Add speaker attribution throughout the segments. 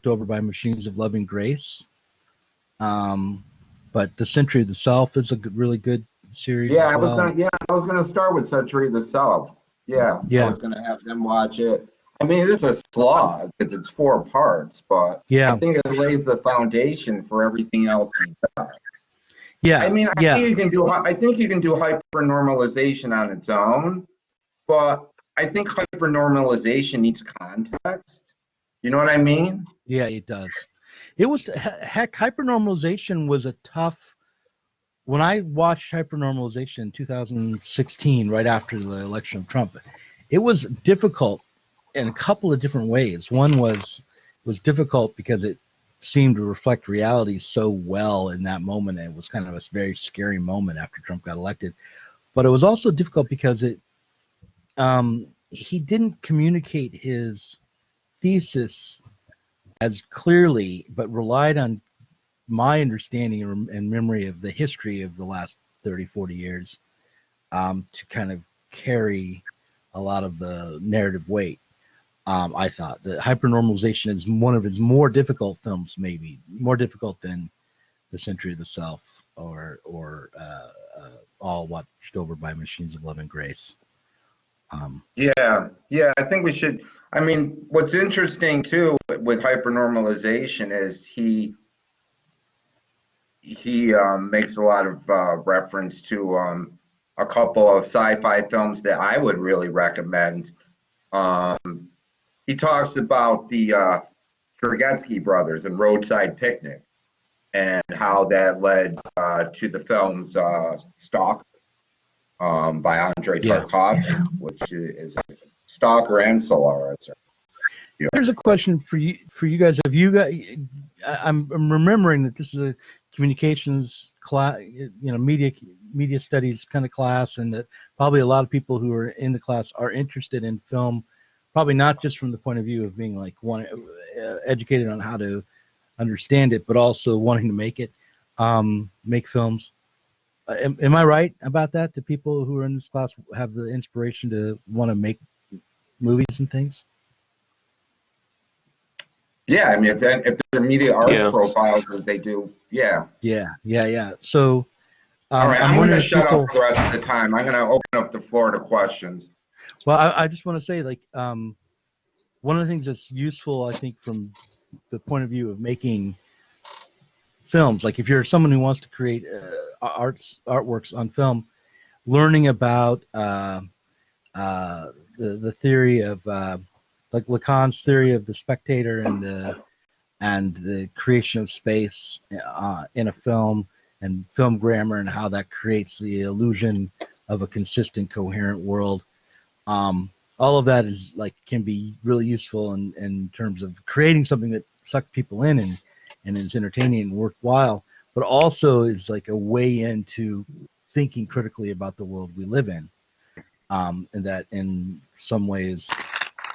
Speaker 1: looked over by Machines of Loving Grace. But The Century of the Self is a really good series
Speaker 2: Yeah,
Speaker 1: as well.
Speaker 2: I was gonna start with Century of the Self. Yeah, I was gonna have them watch it. I mean, it's a slog because it's 4 parts, but I think it lays the foundation for everything else he does.
Speaker 1: Yeah,
Speaker 2: I mean, I think you can do hypernormalization on its own, but I think hypernormalization needs context. You know what I mean?
Speaker 1: Yeah, it does. It was, heck, hypernormalization was a tough. When I watched hypernormalization in 2016, right after the election of Trump, it was difficult in a couple of different ways. One was difficult because it seemed to reflect reality so well in that moment. It was kind of a very scary moment after Trump got elected. But it was also difficult because he didn't communicate his thesis as clearly, but relied on my understanding and memory of the history of the last 30, 40 years to kind of carry a lot of the narrative weight. I thought that Hypernormalization is one of his more difficult films, maybe more difficult than The Century of the Self or All Watched Over by Machines of Love and Grace.
Speaker 2: Yeah, I think we should. I mean, what's interesting too with hypernormalization is he makes a lot of reference to a couple of sci-fi films that I would really recommend. He talks about the Strugetsky brothers and Roadside Picnic and how that led to the films Stalker by Andrei Tarkovsky, which is Stalker and Solaris.
Speaker 1: Here's a question for you guys. Have you got? I'm remembering that this is a communications class, media studies kind of class, and that probably a lot of people who are in the class are interested in film, probably not just from the point of view of being like educated on how to understand it, but also wanting to make it, make films. Am I right about that? Do people who are in this class have the inspiration to want to make movies and things?
Speaker 2: Yeah, I mean, if they're media arts profiles as they do, yeah.
Speaker 1: So,
Speaker 2: all right, I'm going to shut up for the rest of the time. I'm going to open up the floor to questions.
Speaker 1: Well, I just want to say, like, one of the things that's useful, I think, from the point of view of making films, like if you're someone who wants to create artworks on film, learning about the theory of like Lacan's theory of the spectator and the creation of space in a film, and film grammar, and how that creates the illusion of a consistent, coherent world. All of that is like can be really useful in terms of creating something that sucks people in and is entertaining and worthwhile, but also is like a way into thinking critically about the world we live in. And that in some ways,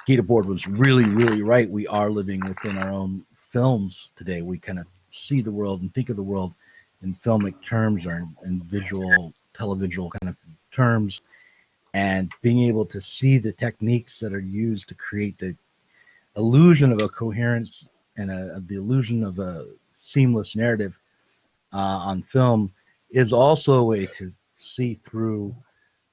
Speaker 1: Debord was really, really right. We are living within our own films today. We kind of see the world and think of the world in filmic terms or in visual, televisual kind of terms, and being able to see the techniques that are used to create the illusion of a coherence and the illusion of a seamless narrative on film is also a way to see through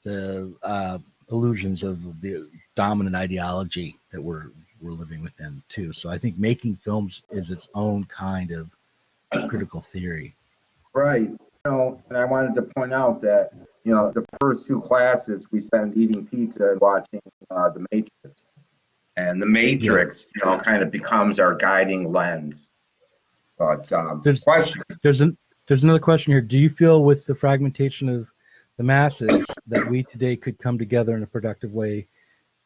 Speaker 1: the illusions of the dominant ideology that we're living within too. So I think making films is its own kind of critical theory.
Speaker 2: Right. And I wanted to point out that the first 2 classes we spent eating pizza and watching The Matrix, and The Matrix, kind of becomes our guiding lens. But
Speaker 1: there's another question here. Do you feel with the fragmentation of the masses that we today could come together in a productive way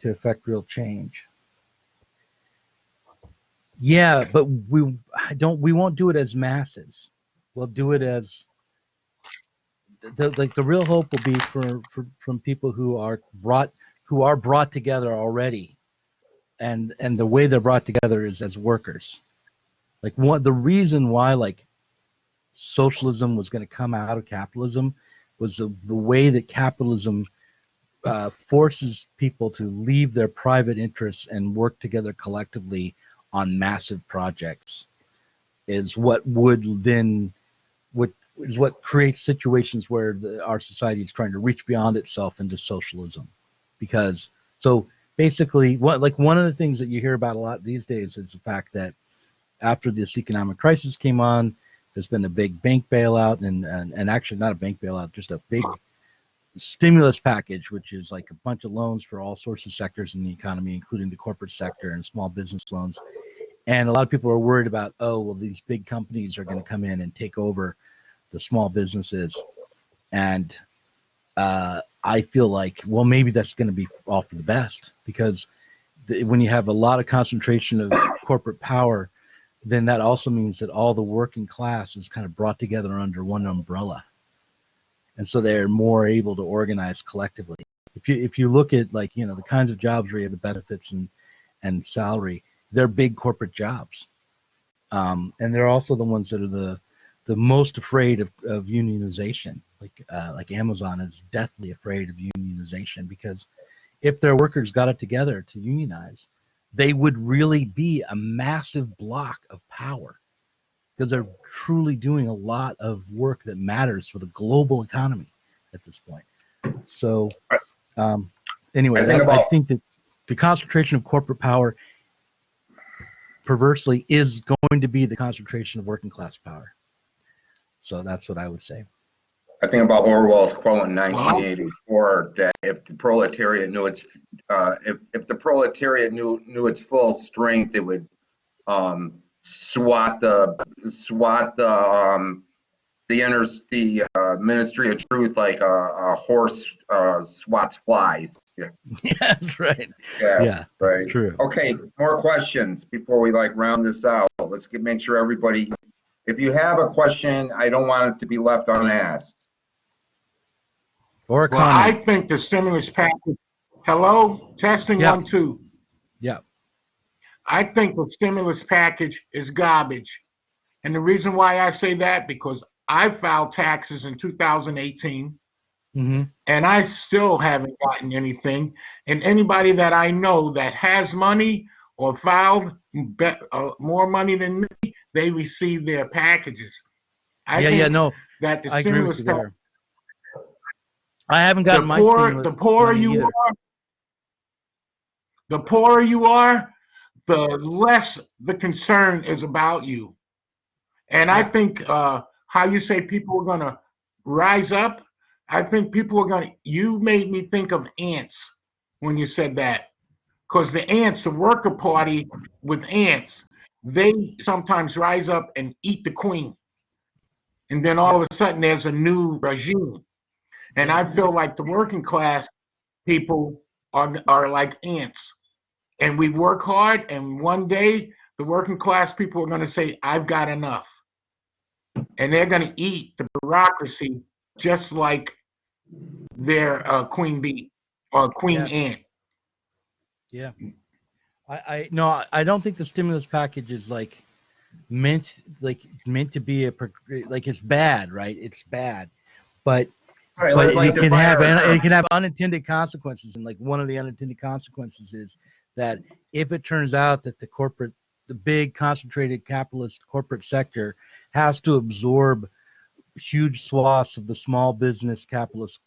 Speaker 1: to affect real change? Yeah, but we won't do it as masses. We'll do it as the real hope will be from people who are brought together already, and the way they're brought together is as workers. Like the reason why like socialism was going to come out of capitalism was the way that capitalism forces people to leave their private interests and work together collectively on massive projects is what creates situations where our society is trying to reach beyond itself into socialism. Because so basically, one of the things that you hear about a lot these days is the fact that after this economic crisis came on, there's been a big bank bailout and actually not a bank bailout, just a big stimulus package, which is like a bunch of loans for all sorts of sectors in the economy, including the corporate sector and small business loans. And a lot of people are worried about, oh, well, these big companies are going to come in and take over the small businesses. And I feel like, well, maybe that's going to be all for the best, because when you have a lot of concentration of corporate power, then that also means that all the working class is kind of brought together under one umbrella. And so they're more able to organize collectively. If you look at, like, you know, the kinds of jobs where you have the benefits and salary, they're big corporate jobs. And they're also the ones that are the most afraid of unionization. Like Amazon is deathly afraid of unionization, because if their workers got it together to unionize, they would really be a massive block of power, because they're truly doing a lot of work that matters for the global economy at this point. So anyway, I think that the concentration of corporate power perversely is going to be the concentration of working class power. So that's what I would say.
Speaker 2: I think about Orwell's quote in 1984 that if the proletariat knew its if the proletariat knew its full strength, it would swat the Ministry of Truth like a horse swats flies. Yeah.
Speaker 1: Yeah, that's right.
Speaker 2: Yeah, right.
Speaker 1: True.
Speaker 2: Okay, more questions before we round this out. Let's make sure everybody. If you have a question, I don't want it to be left unasked.
Speaker 1: Or a
Speaker 3: Well,
Speaker 1: comment.
Speaker 3: I think the stimulus package. Hello, testing
Speaker 1: Yeah.
Speaker 3: 1 2.
Speaker 1: Yeah.
Speaker 3: I think the stimulus package is garbage, and the reason why I say that, because I filed taxes in 2018,
Speaker 1: Mm-hmm.
Speaker 3: and I still haven't gotten anything. And anybody that I know that has money or filed more money than me, they receive their packages. I think
Speaker 1: No,
Speaker 3: that the
Speaker 1: I agree with
Speaker 3: stimulus
Speaker 1: you
Speaker 3: package.
Speaker 1: there. I haven't gotten my stimulus
Speaker 3: The poorer
Speaker 1: money
Speaker 3: you
Speaker 1: either.
Speaker 3: are, the poorer you are, the less the concern is about you. And I think how you say people are going to rise up, I think people are going to, you made me think of ants when you said that. Because the ants, the worker party with ants, they sometimes rise up and eat the queen. And then all of a sudden there's a new regime. And I feel like the working class people are like ants. And we work hard, and one day the working class people are going to say, I've got enough. And they're going to eat the bureaucracy just like their queen bee or queen ant.
Speaker 1: Yeah. No, I don't think the stimulus package is meant to be it's bad, right? It's bad, but it can have unintended consequences, and like one of the unintended consequences is that if it turns out that the big concentrated capitalist corporate sector has to absorb huge swaths of the small business capitalist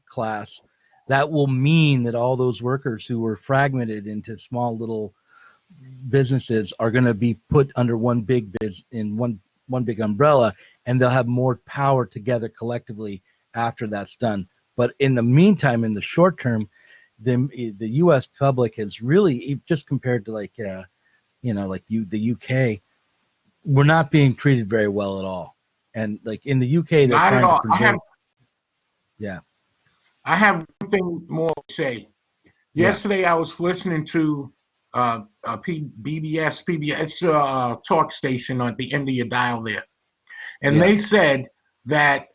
Speaker 1: class, that will mean that all those workers who were fragmented into small little businesses are going to be put under one big one big umbrella, and they'll have more power together collectively after that's done. But in the meantime, in the short term, the U.S. public has really, just compared to the UK, we're not being treated very well at all. And like in the UK, they're
Speaker 3: Not at
Speaker 1: trying to
Speaker 3: all.
Speaker 1: preserve.
Speaker 3: I have one thing more to say. Yesterday, I was listening to BBS, it's a talk station at the end of your dial there. And they said that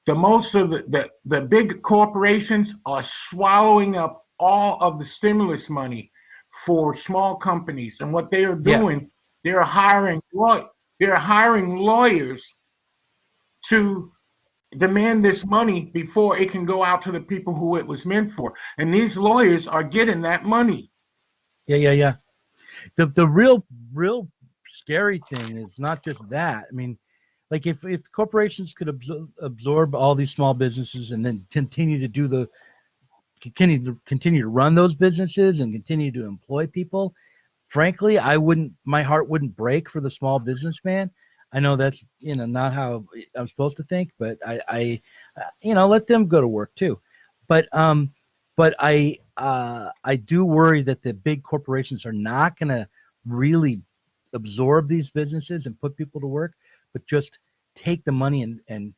Speaker 3: most of the big corporations are swallowing up all of the stimulus money for small companies. And what they are doing, they're hiring lawyers to demand this money before it can go out to the people who it was meant for. And these lawyers are getting that money.
Speaker 1: Yeah. The real scary thing is not just that. I mean, like if corporations could absorb all these small businesses and then continue to run those businesses and continue to employ people, frankly, my heart wouldn't break for the small businessman. I know that's, not how I'm supposed to think, but I let them go to work too. But I do worry that the big corporations are not going to really absorb these businesses and put people to work, but just take the money and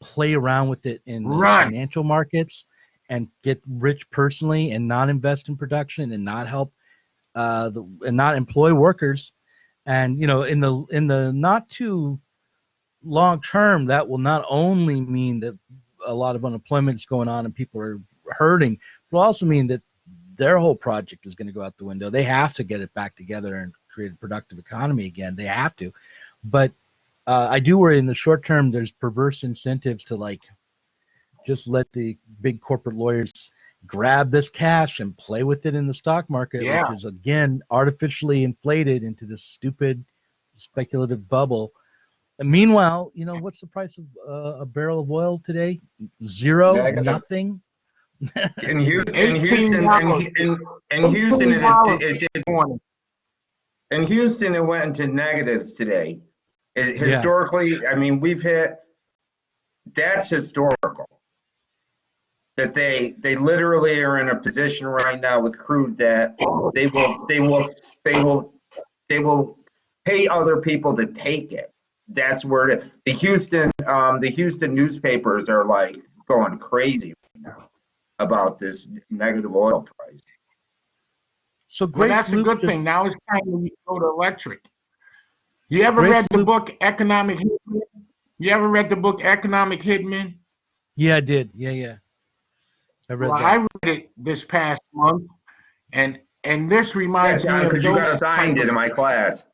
Speaker 1: play around with it in the
Speaker 3: Run.
Speaker 1: financial markets and get rich personally and not invest in production and not help and not employ workers. And in the not too long term, that will not only mean that a lot of unemployment is going on and people are hurting, but will also mean that their whole project is going to go out the window. They have to get it back together and create a productive economy again. They have to. But I do worry in the short term there's perverse incentives to just let the big corporate lawyers grab this cash and play with it in the stock market,
Speaker 3: Yeah.
Speaker 1: which is again artificially inflated into this stupid speculative bubble. And meanwhile, what's the price of a barrel of oil today? Zero,
Speaker 2: Negative.
Speaker 1: nothing.
Speaker 2: In Houston,
Speaker 3: $18.
Speaker 2: in Houston,
Speaker 3: $18
Speaker 2: it did.
Speaker 3: morning.
Speaker 2: In Houston, it went into negatives today. Historically, I mean, we've hit. That's historical. That they literally are in a position right now with crude that they will pay other people to take it. That's where the Houston newspapers are like going crazy right now about this negative oil price.
Speaker 1: So
Speaker 3: Well,
Speaker 1: Grace
Speaker 3: that's a
Speaker 1: Loop
Speaker 3: good thing. Now it's time to go to electric. You ever read the book Economic Hitman? You ever read the book Economic Hitman?
Speaker 1: Yeah, I did. Yeah. I read that.
Speaker 3: I read it this past month, and this reminds me of
Speaker 2: because you got
Speaker 3: those
Speaker 2: assigned it in my class.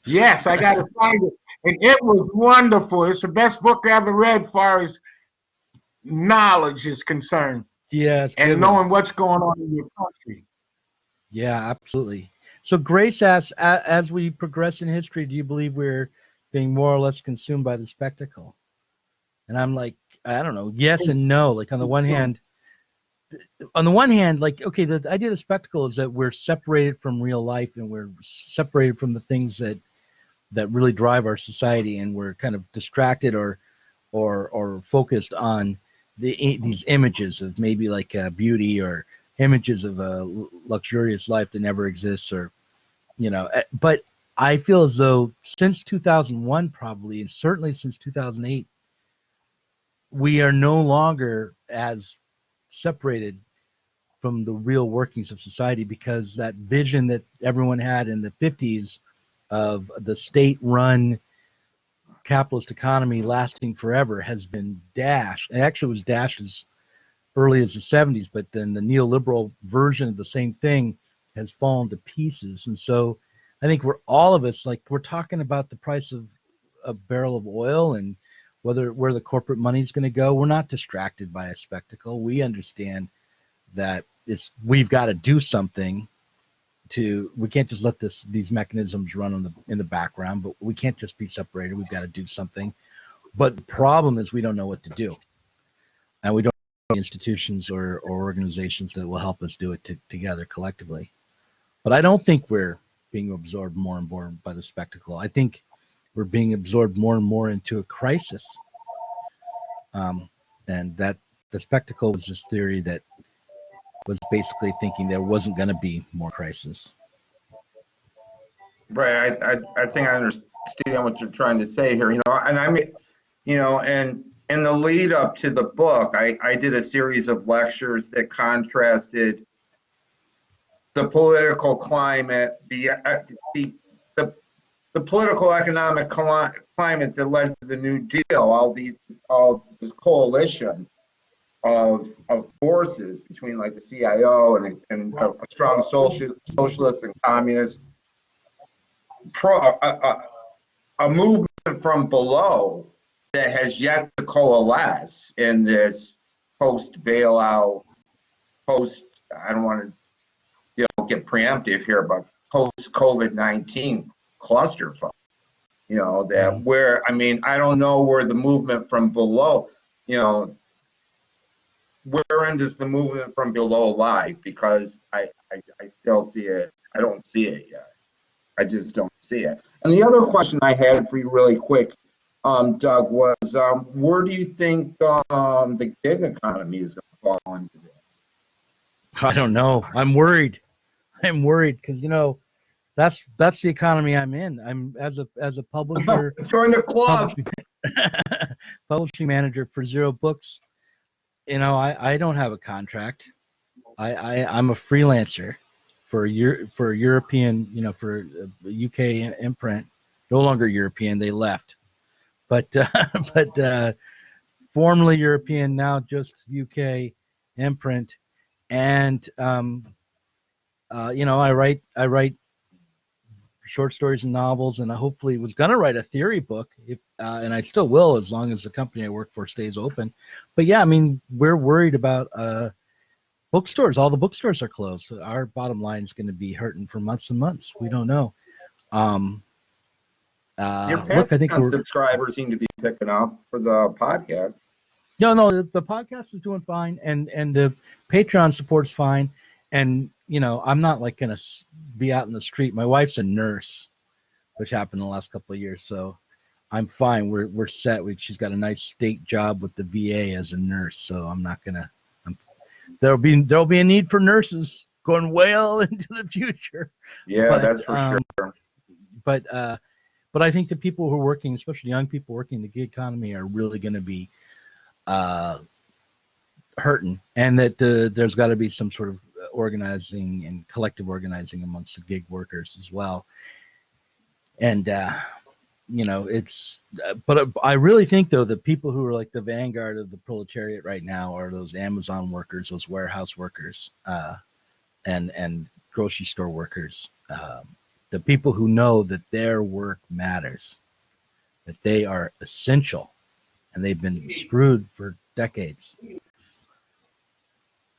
Speaker 3: Yes, I got to find it, and it was wonderful. It's the best book I ever read, as far as knowledge is concerned,
Speaker 1: Yeah, it's
Speaker 3: and knowing what's going on in your country.
Speaker 1: Yeah, absolutely. So Grace asks, as we progress in history, do you believe we're being more or less consumed by the spectacle? And I'm like, I don't know, yes and no. Like on the one hand, like, okay, the idea of the spectacle is that we're separated from real life and we're separated from the things that really drive our society, and we're kind of distracted or focused on these images of maybe like beauty or images of a luxurious life that never exists, or but I feel as though since 2001 probably, and certainly since 2008, we are no longer as separated from the real workings of society, because that vision that everyone had in the 50s of the state-run capitalist economy lasting forever has been dashed. It actually was dashed as early as the 70s, but then the neoliberal version of the same thing has fallen to pieces. And so I think all of us, like, we're talking about the price of a barrel of oil and where the corporate money is going to go. We're not distracted by a spectacle. We understand that we've got to do something. We can't just let these mechanisms run in the background, but we can't just be separated. We've got to do something. But the problem is we don't know what to do, and we don't have institutions or organizations that will help us do it together collectively. But I don't think we're being absorbed more and more by the spectacle. I think we're being absorbed more and more into a crisis, and that the spectacle was this theory that was basically thinking there wasn't going to be more crisis.
Speaker 2: Right. I think I understand what you're trying to say here. And I mean, and in the lead up to the book, I did a series of lectures that contrasted the political climate, the political economic climate that led to the New Deal, all this coalition of forces between like the CIO and a strong socialist and communist, a movement from below that has yet to coalesce in this post bailout, I don't want to get preemptive here, but post-COVID-19 clusterfuck. That where, I mean, I don't know where the movement from below, where does the movement from below lie? Because I still see it. I don't see it yet. I just don't see it. And the other question I had for you really quick, Doug, was where do you think the gig economy is going to fall into this?
Speaker 1: I don't know. I'm worried. I'm worried because that's the economy I'm in. I'm as a publisher,
Speaker 2: Join the club.
Speaker 1: publishing manager for Zero Books. I don't have a contract. I'm a freelancer for a European, for a UK imprint. No longer European, they left. But formerly European, now just UK imprint. And I write short stories and novels, and I hopefully was going to write a theory book, and I still will as long as the company I work for stays open. But yeah, I mean, we're worried about bookstores. All the bookstores are closed. Our bottom line is going to be hurting for months and months. We don't know.
Speaker 2: Your
Speaker 1: Look, I think
Speaker 2: subscribers seem to be picking up for the podcast.
Speaker 1: No, the podcast is doing fine, and the Patreon support's fine, and I'm not like gonna be out in the street. My wife's a nurse, which happened in the last couple of years, so I'm fine. We're set. She's got a nice state job with the VA as a nurse, so I'm not gonna. There'll be a need for nurses going well into the future.
Speaker 2: Yeah, that's for sure.
Speaker 1: But I think the people who are working, especially young people working in the gig economy, are really going to be hurting, and that there's got to be some sort of organizing and collective organizing amongst the gig workers as well. And but I really think though the people who are like the vanguard of the proletariat right now are those Amazon workers, those warehouse workers, and grocery store workers, the people who know that their work matters, that they are essential, and they've been screwed for decades.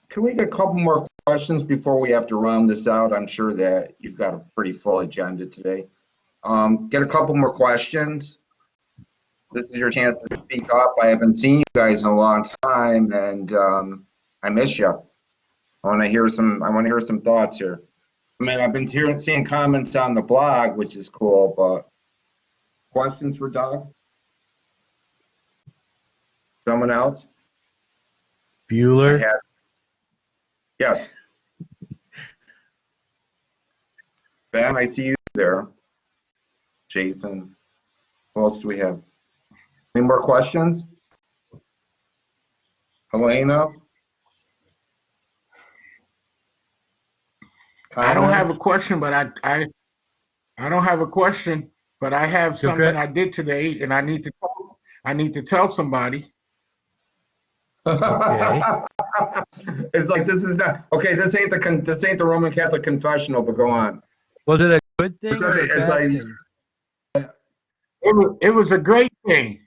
Speaker 2: Can we get a couple more questions before we have to round this out? I'm sure that you've got a pretty full agenda today. Get a couple more questions. This is your chance to speak up. I haven't seen you guys in a long time, and I miss you. I want to hear some thoughts here. I mean, I've been seeing comments on the blog, which is cool, but questions for Doug? Someone else?
Speaker 1: Bueller?
Speaker 2: Yes. Ben, I see you there. Jason. Who else do we have? Any more questions? Helena?
Speaker 3: I don't have a question, but I don't have a question, but I have something I did today, and I need to tell somebody.
Speaker 1: Okay.
Speaker 2: It's like this is not okay. This ain't the Roman Catholic confessional, but go on.
Speaker 1: Was it a good thing or a bad thing?
Speaker 3: It was a great thing.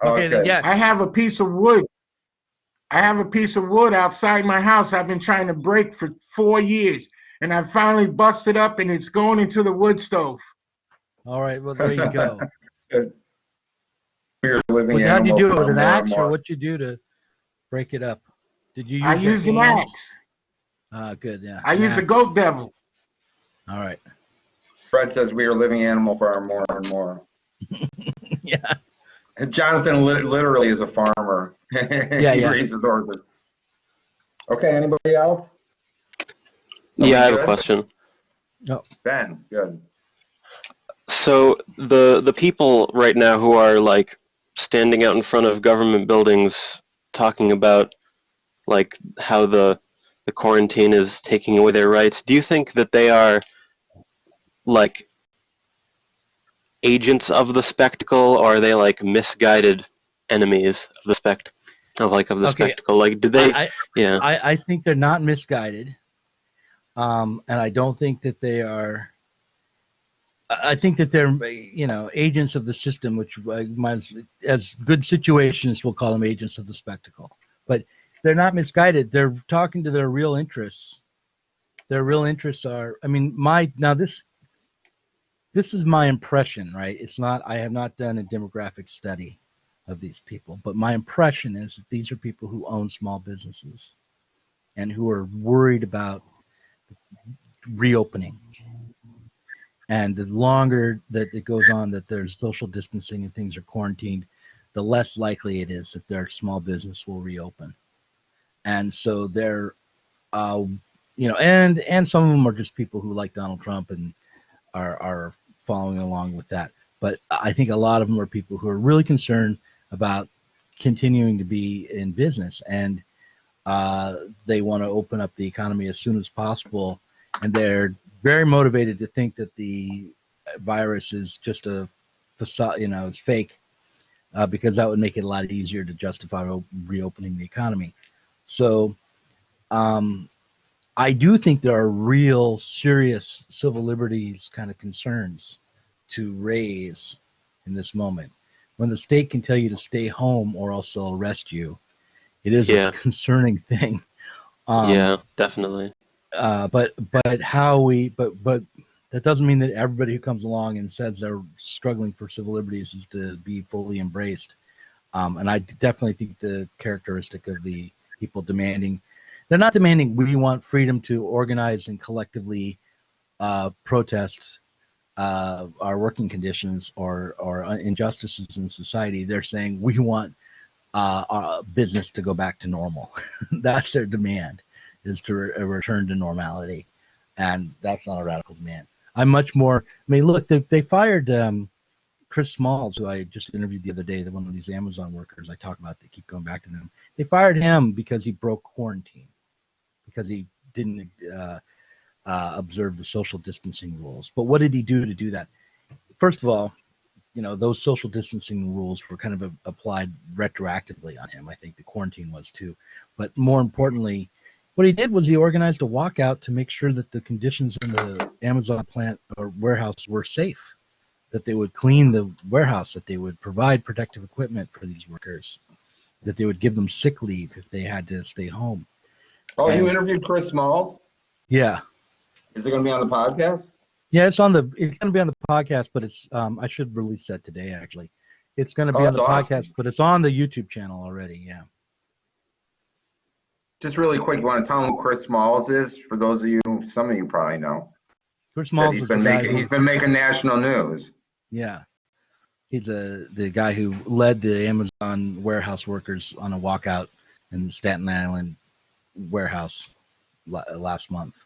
Speaker 1: Okay, then yes.
Speaker 3: I have a piece of wood. I have a piece of wood outside my house I've been trying to break for 4 years, and I finally busted up, and it's going into the wood stove.
Speaker 1: All right, well, there you go.
Speaker 2: We're living
Speaker 1: How'd you do it, with an axe,
Speaker 2: more.
Speaker 1: or what'd you do to break it up? Did you use
Speaker 3: I used an axe.
Speaker 1: Good, yeah.
Speaker 3: I used a goat devil.
Speaker 1: All right.
Speaker 2: Fred says we are living animal farm more and more.
Speaker 1: Yeah.
Speaker 2: And Jonathan literally is a farmer. He raises horses. Okay, anybody else?
Speaker 4: Yeah, I have a question.
Speaker 1: No.
Speaker 2: Ben, good.
Speaker 4: So the people right now who are like standing out in front of government buildings talking about like how the quarantine is taking away their rights, do you think that they are like agents of the spectacle, or are they like misguided enemies of the spectacle? Like, did they?
Speaker 1: I think they're not misguided, and I don't think that they are. I think that they're agents of the system, which as good situationists will call them agents of the spectacle. But they're not misguided. They're talking to their real interests, their real interests are. I mean, this is my impression, right? It's not. I have not done a demographic study of these people, but my impression is that these are people who own small businesses and who are worried about reopening. And the longer that it goes on, that there's social distancing and things are quarantined, the less likely it is that their small business will reopen. And so they're, and some of them are just people who like Donald Trump and are following along with that. But I think a lot of them are people who are really concerned about continuing to be in business, and they want to open up the economy as soon as possible, and they're very motivated to think that the virus is just a facade, it's fake, because that would make it a lot easier to justify reopening the economy. So I do think there are real serious civil liberties kind of concerns to raise in this moment. When the state can tell you to stay home or else they'll arrest you, it is a
Speaker 4: Yeah.
Speaker 1: concerning thing.
Speaker 4: Yeah, definitely.
Speaker 1: But that doesn't mean that everybody who comes along and says they're struggling for civil liberties is to be fully embraced. And I definitely think the characteristic of the people demanding, they're not demanding we want freedom to organize and collectively protest our working conditions or injustices in society. They're saying we want our business to go back to normal. That's their demand, is to return to normality. And that's not a radical demand. I'm much more, I mean, look, they fired Chris Smalls, who I just interviewed the other day, one of these Amazon workers I talk about, they keep going back to them. They fired him because he broke quarantine, because he didn't observe the social distancing rules. But what did he do to do that? First of all, those social distancing rules were kind of applied retroactively on him. I think the quarantine was too. But more importantly, what he did was he organized a walkout to make sure that the conditions in the Amazon plant or warehouse were safe, that they would clean the warehouse, that they would provide protective equipment for these workers, that they would give them sick leave if they had to stay home.
Speaker 2: Oh, you interviewed Chris Smalls?
Speaker 1: Yeah.
Speaker 2: Is it going to be on the podcast?
Speaker 1: Yeah, it's going to be on the podcast, but it's I should release that today actually. It's going to be on the podcast, but it's on the YouTube channel already. Yeah.
Speaker 2: Just really quick, you want to tell them who Chris Smalls is? For those of you, some of you probably know.
Speaker 1: Chris Smalls
Speaker 2: he's been making national news.
Speaker 1: Yeah. He's the guy who led the Amazon warehouse workers on a walkout in the Staten Island warehouse last month,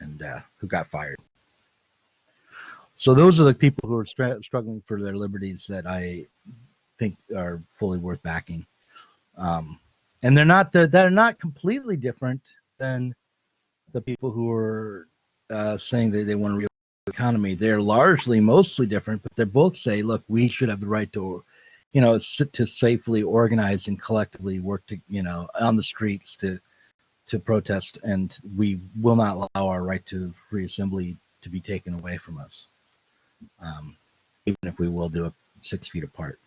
Speaker 1: and who got fired. So those are the people who are struggling for their liberties that I think are fully worth backing. And they're not completely different than the people who are saying that they want to reopen the economy. They're mostly different, but they both say, look, we should have the right to, to safely organize and collectively work to, on the streets to protest, and we will not allow our right to free assembly to be taken away from us, even if we will do it 6 feet apart.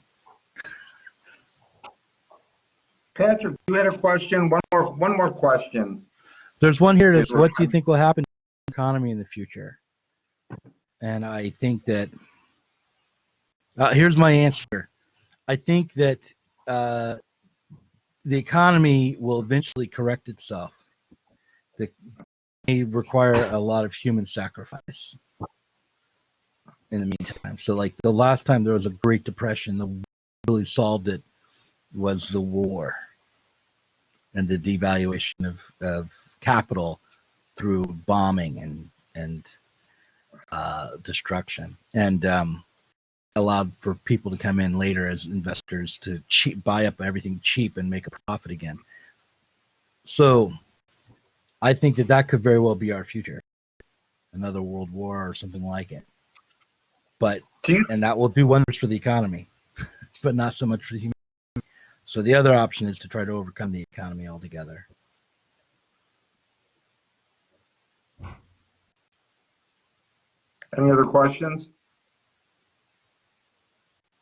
Speaker 2: Patrick, you had a question. One more question.
Speaker 1: There's one here that's, what do you think will happen to the economy in the future? And I think that here's my answer. I think that the economy will eventually correct itself. It may require a lot of human sacrifice in the meantime. So, like the last time there was a Great Depression, the really solved it was the war and the devaluation of capital through bombing and destruction, and allowed for people to come in later as investors to buy up everything cheap and make a profit again. So I think that could very well be our future, another world war or something like it. But and that will do wonders for the economy, but not so much for the human. So the other option is to try to overcome the economy altogether.
Speaker 2: Any other questions?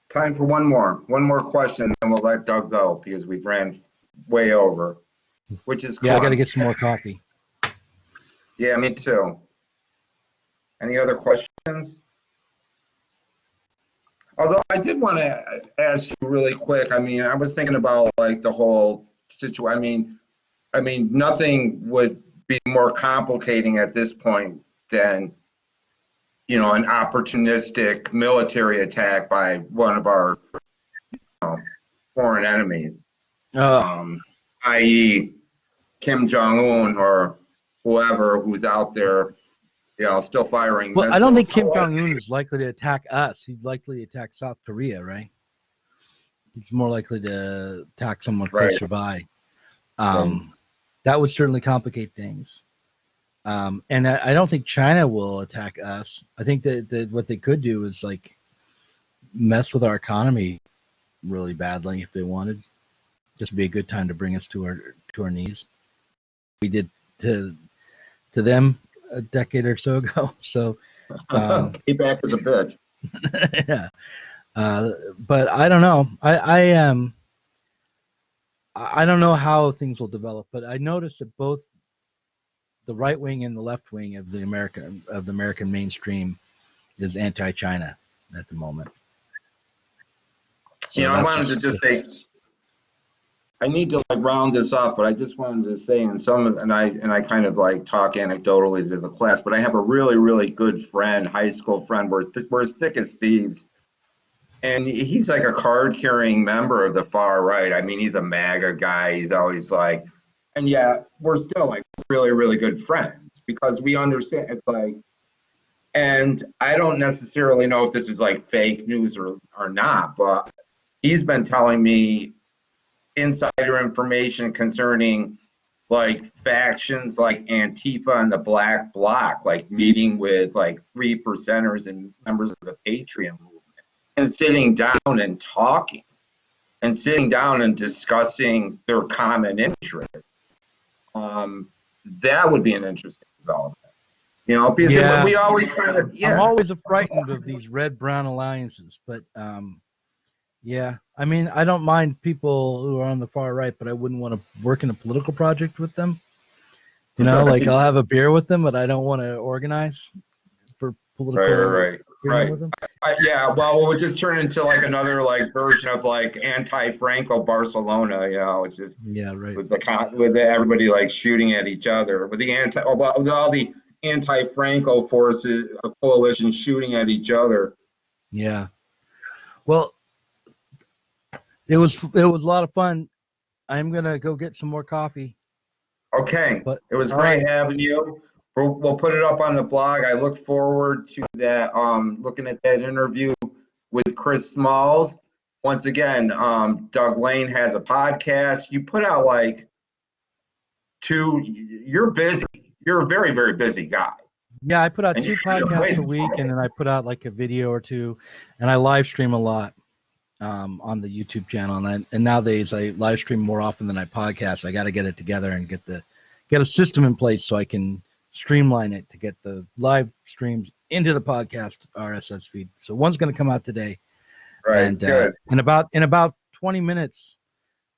Speaker 2: Time for one more question, and we'll let Doug go because we've ran way over, which is cool.
Speaker 1: Yeah, I got to get some more coffee.
Speaker 2: Yeah, me too. Any other questions? Although I did want to ask you really quick. I mean, I was thinking about like the whole situation. I mean, nothing would be more complicating at this point than, you know, an opportunistic military attack by one of our foreign enemies, i.e., Kim Jong-un or whoever who's out there, you know, still firing
Speaker 1: Well,
Speaker 2: missiles.
Speaker 1: I don't think Kim Jong-un is likely to attack us. He's likely to attack South Korea, right? He's more likely to attack someone closer by. That would certainly complicate things. And I don't think China will attack us. I think that what they could do is like mess with our economy really badly if they wanted. Just be a good time to bring us to our knees. We did to them a decade or so ago. So
Speaker 2: payback is a bitch.
Speaker 1: yeah. But I don't know. I don't know how things will develop, but I noticed that both the right wing and the left wing of the American mainstream is anti-China at the moment. So
Speaker 2: you know, I wanted to just say, I need to like round this off, but I just wanted to say, and I kind of like talk anecdotally to the class, but I have a really, really good friend, high school friend. We're as thick as thieves. And he's like a card-carrying member of the far right. I mean, he's a MAGA guy. He's always like, and yeah, we're still like really, really good friends because we understand. It's like, and I don't necessarily know if this is like fake news or not, but he's been telling me insider information concerning like factions like Antifa and the Black Bloc, like meeting with like 3%ers and members of the Patriot movement. And sitting down and talking and sitting down and discussing their common interests. That would be an interesting development. You know, because we always kind of,
Speaker 1: I'm always frightened of these red-brown alliances, but yeah, I mean, I don't mind people who are on the far right, but I wouldn't want to work in a political project with them. You know, like I'll have a beer with them, but I don't want to organize for political.
Speaker 2: Right. Yeah, well, it would just turn into like another like version of like anti-Franco Barcelona, you know, it's just with everybody like shooting at each other, with all the anti-Franco forces, a coalition shooting at each other.
Speaker 1: Yeah. Well, it was a lot of fun. I'm gonna go get some more coffee.
Speaker 2: Okay, but it was great having you. We'll put it up on the blog. I look forward to that. Looking at that interview with Chris Smalls. Once again, Doug Lain has a podcast. You put out like you're busy. You're a very, very busy guy.
Speaker 1: Yeah, I put out 2 podcasts a week, and then I put out like a video or 2, and I live stream a lot on the YouTube channel. And nowadays I live stream more often than I podcast. I got to get it together and get a system in place so I can streamline it to get the live streams into the podcast RSS feed. So one's going to come out today.
Speaker 2: Right.
Speaker 1: And
Speaker 2: good.
Speaker 1: in about 20 minutes,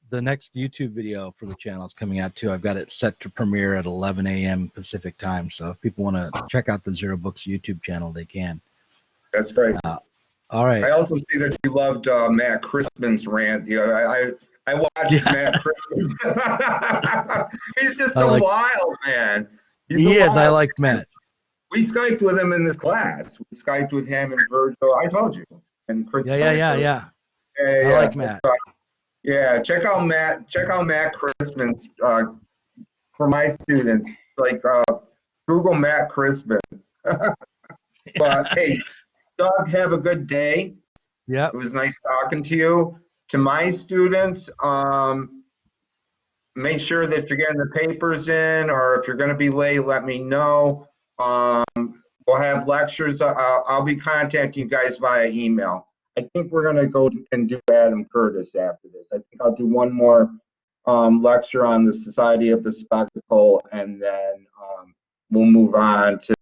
Speaker 1: the next YouTube video for the channel is coming out too. I've got it set to premiere at 11 a.m. Pacific time. So if people want to check out the Zero Books YouTube channel, they can.
Speaker 2: That's great.
Speaker 1: All right.
Speaker 2: I also see that you loved Matt Crispin's rant. I watched Matt Crispin. He's just a wild man.
Speaker 1: He is. I like Matt.
Speaker 2: We Skyped with him in this class. We Skyped with him and Virgil. I told you. And Chris.
Speaker 1: Yeah. I like Matt.
Speaker 2: Yeah, check out Matt Crispin's for my students. Like Google Matt Crispin. But hey, Doug, have a good day.
Speaker 1: Yeah.
Speaker 2: It was nice talking to you. To my students, make sure that you're getting the papers in, or if you're going to be late, let me know. We'll have lectures. I'll be contacting you guys via email. I think we're going to go and do Adam Curtis after this. I think I'll do one more lecture on the Society of the Spectacle, and then we'll move on to